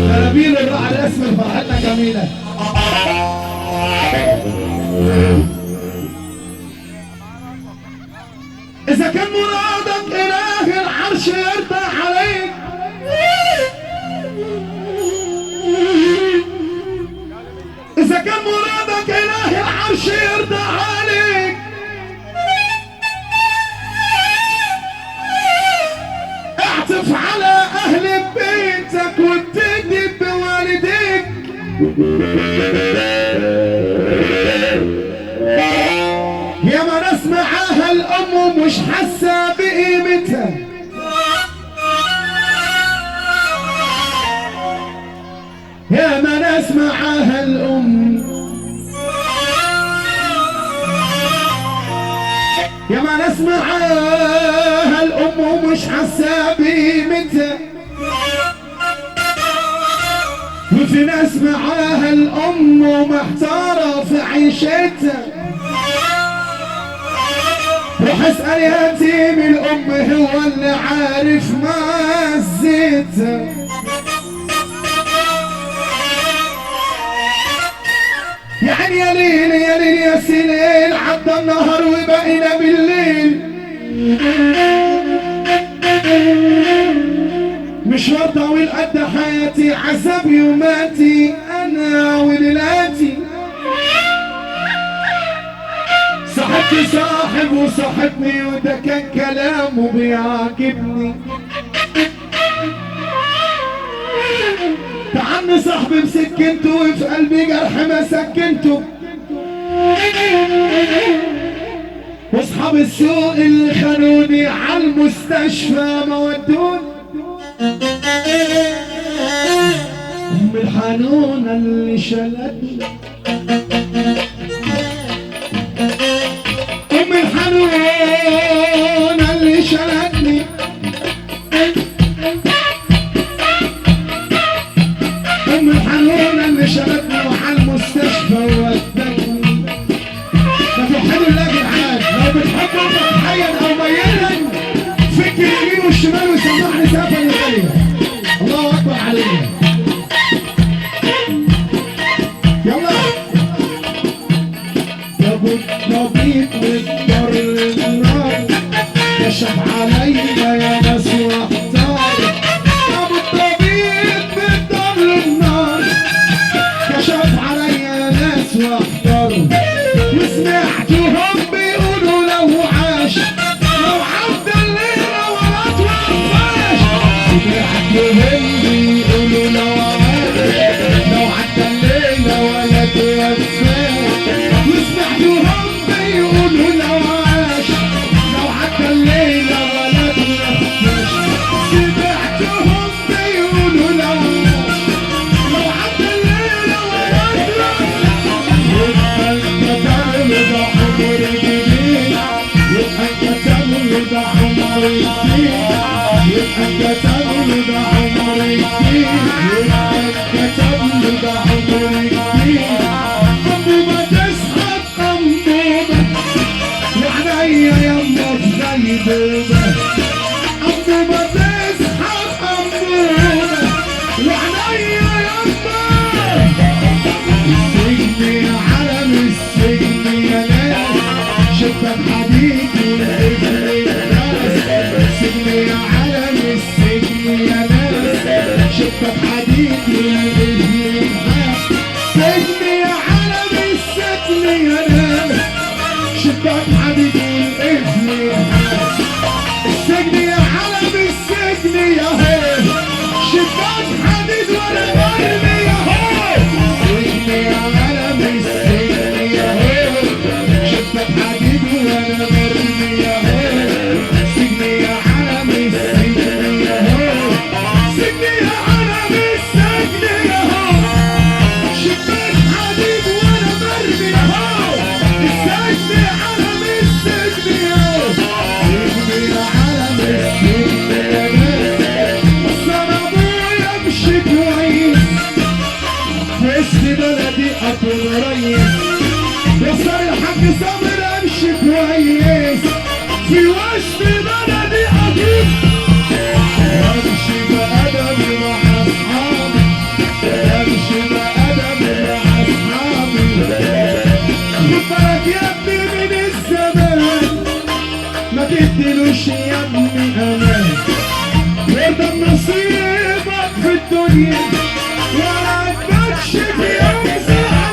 ترابيل الراعي الاسمر فرحتنا جميله. إذا كان مرادك إله العرش يرتاح عليك، إذا كان مرادك إله العرش يرتاح عليك، اعطف على أهل بيتك وابتدي بوالديك. يا ما ناس معاها الأم ومش حاسة بقيمتها، يا ما ناس معاها الأم، يا ما ناس معاها الأم ومش حاسة بقيمتها، وفي ناس معاها الأم ومحتارة في عيشتها. روح اسأل يتيم الأم هو اللي عارف مزتها. يعني يا ليل يا ليل يا سليل، عدى النهار وبقينا بالليل، مشوار طويل قد حياتي، عذاب يوماتي أنا وليلاتي. صاحبتي صاحب وصاحبني وده كان كلامه بيعجبني. تعني صاحبي بسكنته وفي قلبي جرح ما سكنته، واصحاب السوق اللي خانوني عالمستشفى ما ودوني. ام الحنونة اللي شلتني، ام الحنونة اللي شلتني، ام الحنونة اللي شلتني وعالمستشفى ودتني. فتوحدوا الله يا جدعان، لو بتحبوا حيا او ميتا فك اليمين والشمال وسمعني سافر الغالية. الله اكبر علينا. يلا يا ابو الطبيب والدار النار، كشف علينا يا ناس واحتار. يا ابو الطبيب والدار النار، كشف عليا يا ناس واحتار. وسمعتهم بيقولوا لو عاش، لو عدى الليلة ولا توفاش. سمعتهم بيقولوا لو عاش، لو عدى الليلة ولا توفاش. وسمعتهم بيقولوا لو عاش، لو عدى الليلة ولا توفاش. سمعتهم بيقولوا لو عاش، لو عدى الليلة ولا توفاش. يبقى عمر جديد، يبقى الكتاب يبقى عمر جديد، يبقى الكتاب يبقى عمر جديد، يبقى الكتاب يبقى عمر جديد. أنبوبة تسحب أنبوبة وعليا يما في غيبوبة. أنبوبة تسحب أنبوبة وعليا يما. السجن يا علم السجن يا ناس، شبك حديد والابن الناس. السجن يا علم السجن ميت